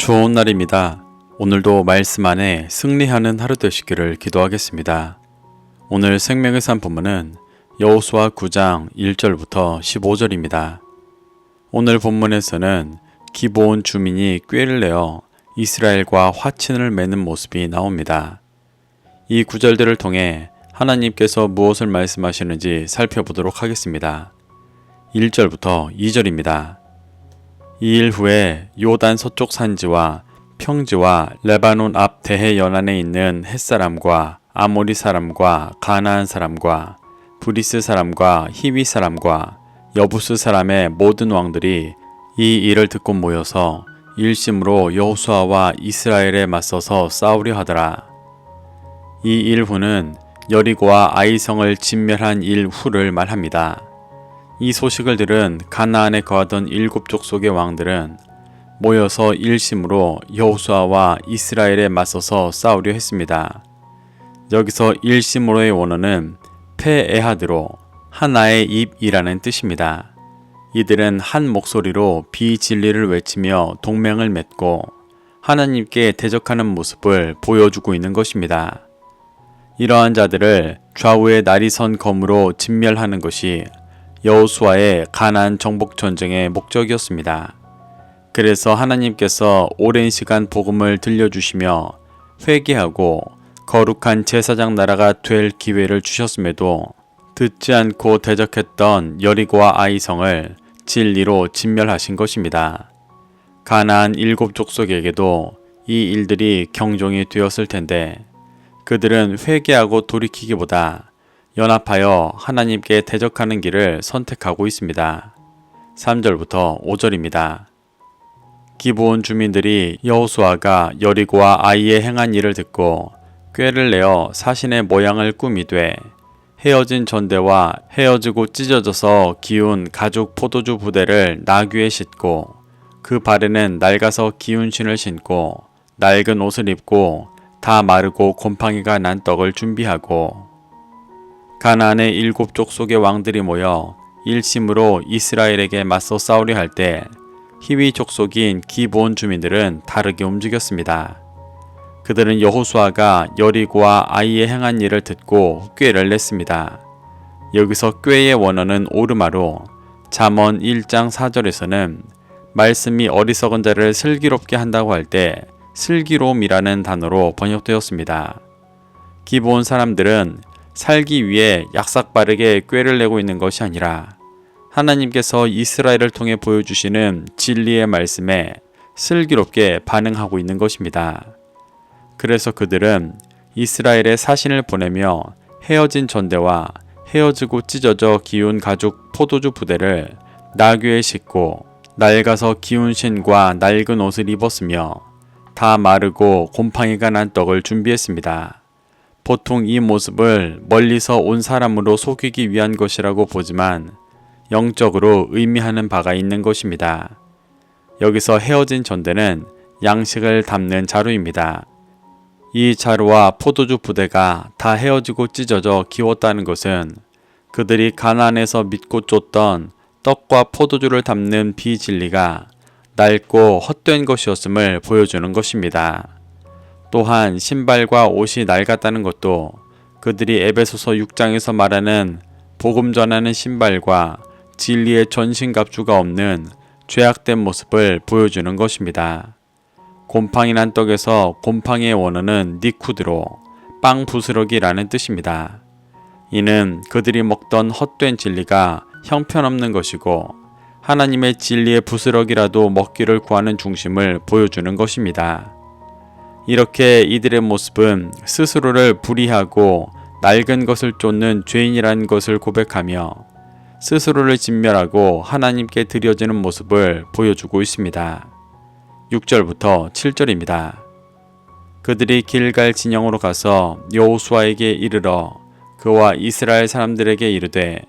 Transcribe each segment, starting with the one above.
좋은 날입니다. 오늘도 말씀 안에 승리하는 하루 되시기를 기도하겠습니다. 오늘 생명의 산 본문은 여호수아 9장 1절부터 15절입니다. 오늘 본문에서는 기브온 주민이 꾀를 내어 이스라엘과 화친을 맺는 모습이 나옵니다. 이 구절들을 통해 하나님께서 무엇을 말씀하시는지 살펴보도록 하겠습니다. 1절부터 2절입니다. 이 일 후에 요단 서쪽 산지와 평지와 레바논 앞 대해 연안에 있는 헷사람과 아모리 사람과 가나안 사람과 브리스 사람과 히위 사람과 여부스 사람의 모든 왕들이 이 일을 듣고 모여서 일심으로 여호수아와 이스라엘에 맞서서 싸우려 하더라. 이 일 후는 여리고와 아이성을 진멸한 일 후를 말합니다. 이 소식을 들은 가나안에 거하던 7족 속의 왕들은 모여서 일심으로 여호수아와 이스라엘에 맞서서 싸우려 했습니다. 여기서 일심으로의 원어는 페에하드로 하나의 입이라는 뜻입니다. 이들은 한 목소리로 비진리를 외치며 동맹을 맺고 하나님께 대적하는 모습을 보여주고 있는 것입니다. 이러한 자들을 좌우의 날이 선 검으로 진멸하는 것이 여호수아의 가나안 정복 전쟁의 목적이었습니다. 그래서 하나님께서 오랜 시간 복음을 들려주시며 회개하고 거룩한 제사장 나라가 될 기회를 주셨음에도 듣지 않고 대적했던 여리고와 아이성을 진리로 진멸하신 것입니다. 가나안 7족속에게도 이 일들이 경종이 되었을 텐데 그들은 회개하고 돌이키기보다 연합하여 하나님께 대적하는 길을 선택하고 있습니다. 3절부터 5절입니다. 기브온 주민들이 여호수아가 여리고와 아이에 행한 일을 듣고 꾀를 내어 사신의 모양을 꾸미되 헤어진 전대와 헤어지고 찢어져서 기운 가죽 포도주 부대를 나귀에 싣고 그 발에는 낡아서 기운 신을 신고 낡은 옷을 입고 다 마르고 곰팡이가 난 떡을 준비하고 가나안의 7족 속의 왕들이 모여 일심으로 이스라엘에게 맞서 싸우려 할 때 히위 족속인 기브온 주민들은 다르게 움직였습니다. 그들은 여호수아가 여리고와 아이에 행한 일을 듣고 꾀를 냈습니다. 여기서 꾀의 원어는 오르마로 잠언 1장 4절에서는 말씀이 어리석은 자를 슬기롭게 한다고 할 때 슬기로움이라는 단어로 번역되었습니다. 기브온 사람들은 살기 위해 약삭빠르게 꾀를 내고 있는 것이 아니라 하나님께서 이스라엘을 통해 보여주시는 진리의 말씀에 슬기롭게 반응하고 있는 것입니다. 그래서 그들은 이스라엘에 사신을 보내며 헤어진 전대와 헤어지고 찢어져 기운 가죽 포도주 부대를 나귀에 싣고 낡아서 기운 신과 낡은 옷을 입었으며 다 마르고 곰팡이가 난 떡을 준비했습니다. 보통 이 모습을 멀리서 온 사람으로 속이기 위한 것이라고 보지만 영적으로 의미하는 바가 있는 것입니다. 여기서 헤어진 전대는 양식을 담는 자루입니다. 이 자루와 포도주 부대가 다 헤어지고 찢어져 기웠다는 것은 그들이 가나안에서 믿고 쫓던 떡과 포도주를 담는 비진리가 낡고 헛된 것이었음을 보여주는 것입니다. 또한 신발과 옷이 낡았다는 것도 그들이 에베소서 6장에서 말하는 복음 전하는 신발과 진리의 전신갑주가 없는 죄악된 모습을 보여주는 것입니다. 곰팡이 난 떡에서 곰팡이의 원어는 니쿠드로 빵 부스러기라는 뜻입니다. 이는 그들이 먹던 헛된 진리가 형편없는 것이고 하나님의 진리의 부스러기라도 먹기를 구하는 중심을 보여주는 것입니다. 이렇게 이들의 모습은 스스로를 불의하고 낡은 것을 쫓는 죄인이라는 것을 고백하며 스스로를 진멸하고 하나님께 드려지는 모습을 보여주고 있습니다. 6절부터 7절입니다. 그들이 길갈 진영으로 가서 여호수아에게 이르러 그와 이스라엘 사람들에게 이르되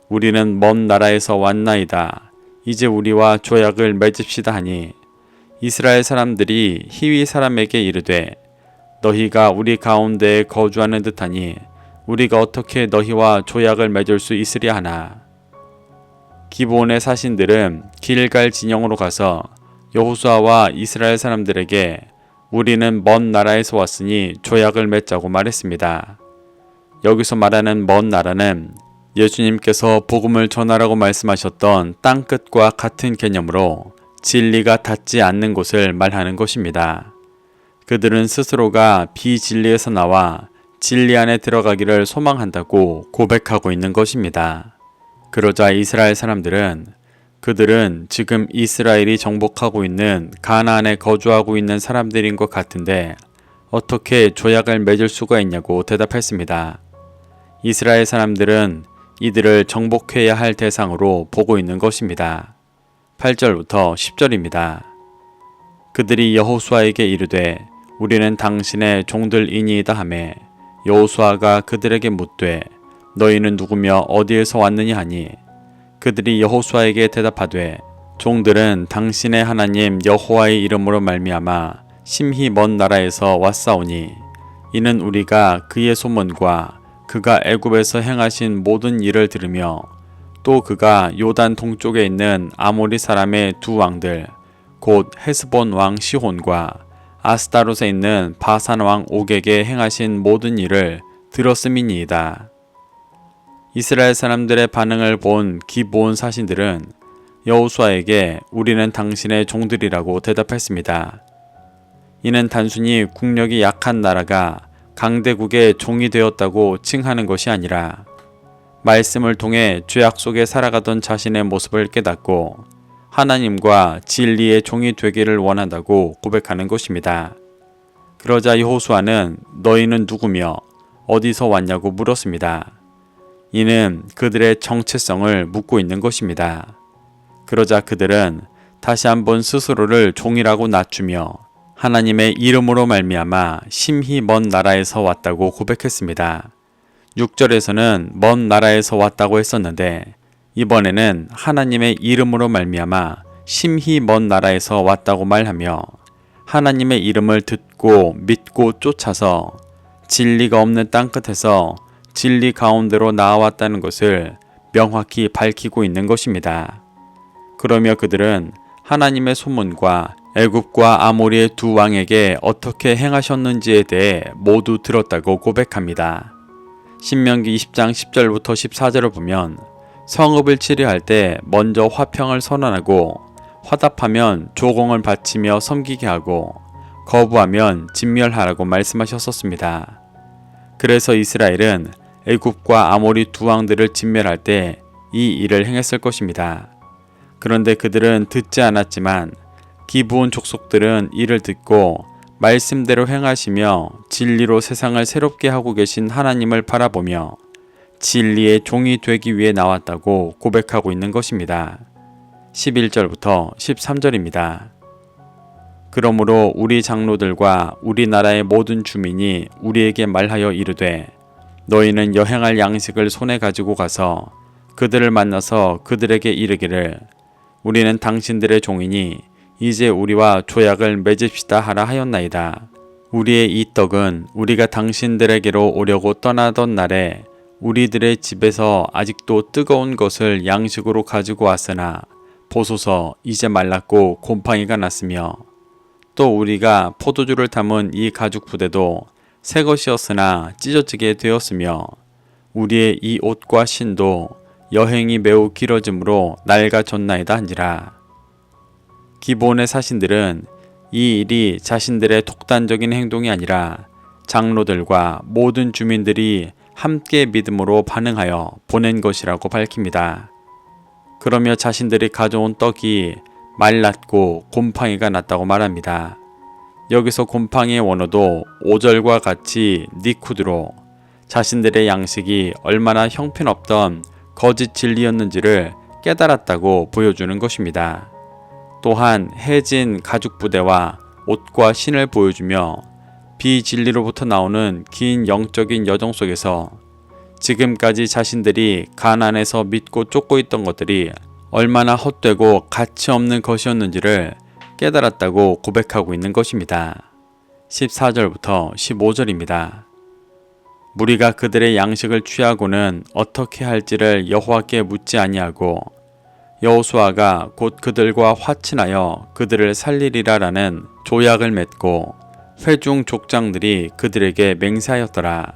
우리는 먼 나라에서 왔나이다. 이제 우리와 조약을 맺읍시다 하니 이스라엘 사람들이 히위 사람에게 이르되 너희가 우리 가운데에 거주하는 듯하니 우리가 어떻게 너희와 조약을 맺을 수 있으랴 하나. 기브온의 사신들은 길갈 진영으로 가서 여호수아와 이스라엘 사람들에게 우리는 먼 나라에서 왔으니 조약을 맺자고 말했습니다. 여기서 말하는 먼 나라는 예수님께서 복음을 전하라고 말씀하셨던 땅끝과 같은 개념으로 진리가 닿지 않는 곳을 말하는 것입니다. 그들은 스스로가 비진리에서 나와 진리 안에 들어가기를 소망한다고 고백하고 있는 것입니다. 그러자 이스라엘 사람들은 그들은 지금 이스라엘이 정복하고 있는 가나안에 거주하고 있는 사람들인 것 같은데 어떻게 조약을 맺을 수가 있냐고 대답했습니다. 이스라엘 사람들은 이들을 정복해야 할 대상으로 보고 있는 것입니다. 8절부터 10절입니다. 그들이 여호수아에게 이르되 우리는 당신의 종들이니이다 하매 여호수아가 그들에게 묻되 너희는 누구며 어디에서 왔느냐 하니 그들이 여호수아에게 대답하되 종들은 당신의 하나님 여호와의 이름으로 말미암아 심히 먼 나라에서 왔사오니 이는 우리가 그의 소문과 그가 애굽에서 행하신 모든 일을 들으며 또 그가 요단 동쪽에 있는 아모리 사람의 두 왕들 곧 헤스본 왕 시혼과 아스타롯에 있는 바산 왕 옥에게 행하신 모든 일을 들었음이니이다. 이스라엘 사람들의 반응을 본 기브온 사신들은 여호수아에게 우리는 당신의 종들이라고 대답했습니다. 이는 단순히 국력이 약한 나라가 강대국의 종이 되었다고 칭하는 것이 아니라 말씀을 통해 죄악 속에 살아가던 자신의 모습을 깨닫고 하나님과 진리의 종이 되기를 원한다고 고백하는 것입니다. 그러자 여호수아는 너희는 누구며 어디서 왔냐고 물었습니다. 이는 그들의 정체성을 묻고 있는 것입니다. 그러자 그들은 다시 한번 스스로를 종이라고 낮추며 하나님의 이름으로 말미암아 심히 먼 나라에서 왔다고 고백했습니다. 6절에서는 먼 나라에서 왔다고 했었는데 이번에는 하나님의 이름으로 말미암아 심히 먼 나라에서 왔다고 말하며 하나님의 이름을 듣고 믿고 쫓아서 진리가 없는 땅끝에서 진리 가운데로 나아왔다는 것을 명확히 밝히고 있는 것입니다. 그러며 그들은 하나님의 소문과 애굽과 아모리의 두 왕에게 어떻게 행하셨는지에 대해 모두 들었다고 고백합니다. 신명기 20장 10절부터 14절을 보면 성읍을 치료할 때 먼저 화평을 선언하고 화답하면 조공을 바치며 섬기게 하고 거부하면 진멸하라고 말씀하셨었습니다. 그래서 이스라엘은 애굽과 아모리 두 왕들을 진멸할 때 이 일을 행했을 것입니다. 그런데 그들은 듣지 않았지만 기브온 족속들은 이를 듣고 말씀대로 행하시며 진리로 세상을 새롭게 하고 계신 하나님을 바라보며 진리의 종이 되기 위해 나왔다고 고백하고 있는 것입니다. 11절부터 13절입니다. 그러므로 우리 장로들과 우리나라의 모든 주민이 우리에게 말하여 이르되 너희는 여행할 양식을 손에 가지고 가서 그들을 만나서 그들에게 이르기를 우리는 당신들의 종이니 이제 우리와 조약을 맺읍시다 하라 하였나이다. 우리의 이 떡은 우리가 당신들에게로 오려고 떠나던 날에 우리들의 집에서 아직도 뜨거운 것을 양식으로 가지고 왔으나 보소서 이제 말랐고 곰팡이가 났으며 또 우리가 포도주를 담은 이 가죽 부대도 새 것이었으나 찢어지게 되었으며 우리의 이 옷과 신도 여행이 매우 길어지므로 낡아졌나이다 한지라. 기브온의 사신들은 이 일이 자신들의 독단적인 행동이 아니라 장로들과 모든 주민들이 함께 믿음으로 반응하여 보낸 것이라고 밝힙니다. 그러며 자신들이 가져온 떡이 말랐고 곰팡이가 났다고 말합니다. 여기서 곰팡이의 원어도 5절과 같이 니쿠드로 자신들의 양식이 얼마나 형편없던 거짓 진리였는지를 깨달았다고 보여주는 것입니다. 또한 해진 가죽 부대와 옷과 신을 보여주며 비진리로부터 나오는 긴 영적인 여정 속에서 지금까지 자신들이 가나안에서 믿고 쫓고 있던 것들이 얼마나 헛되고 가치 없는 것이었는지를 깨달았다고 고백하고 있는 것입니다. 14절부터 15절입니다. 무리가 그들의 양식을 취하고는 어떻게 할지를 여호와께 묻지 아니하고 여호수아가 곧 그들과 화친하여 그들을 살리리라라는 조약을 맺고 회중 족장들이 그들에게 맹세하였더라.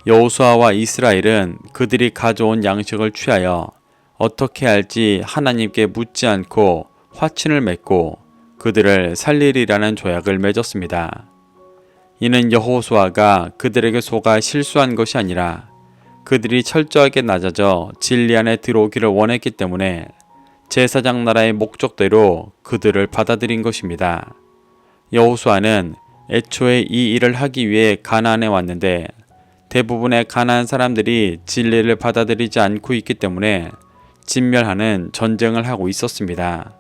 여호수아와 이스라엘은 그들이 가져온 양식을 취하여 어떻게 할지 하나님께 묻지 않고 화친을 맺고 그들을 살리리라는 조약을 맺었습니다. 이는 여호수아가 그들에게 속아 실수한 것이 아니라 그들이 철저하게 낮아져 진리 안에 들어오기를 원했기 때문에 제사장 나라의 목적대로 그들을 받아들인 것입니다. 여호수아는 애초에 이 일을 하기 위해 가나안에 왔는데 대부분의 가나안 사람들이 진리를 받아들이지 않고 있기 때문에 진멸하는 전쟁을 하고 있었습니다.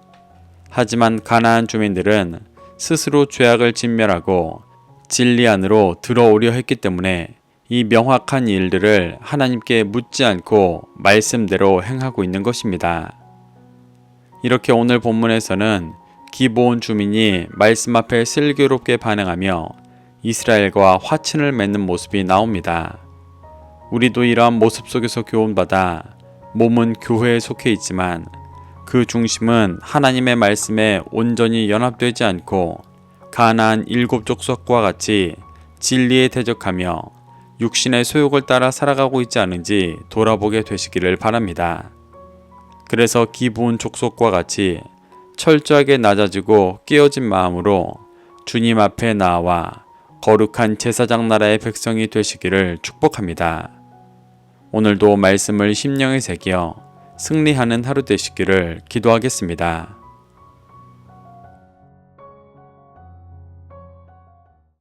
하지만 가나안 주민들은 스스로 죄악을 진멸하고 진리 안으로 들어오려 했기 때문에 이 명확한 일들을 하나님께 묻지 않고 말씀대로 행하고 있는 것입니다. 이렇게 오늘 본문에서는 기브온 주민이 말씀 앞에 슬기롭게 반응하며 이스라엘과 화친을 맺는 모습이 나옵니다. 우리도 이러한 모습 속에서 교훈받아 몸은 교회에 속해 있지만 그 중심은 하나님의 말씀에 온전히 연합되지 않고 가나안 7 족속과 같이 진리에 대적하며 육신의 소욕을 따라 살아가고 있지 않은지 돌아보게 되시기를 바랍니다. 그래서 기브온 족속과 같이 철저하게 낮아지고 깨어진 마음으로 주님 앞에 나와 거룩한 제사장 나라의 백성이 되시기를 축복합니다. 오늘도 말씀을 심령에 새겨 승리하는 하루 되시기를 기도하겠습니다.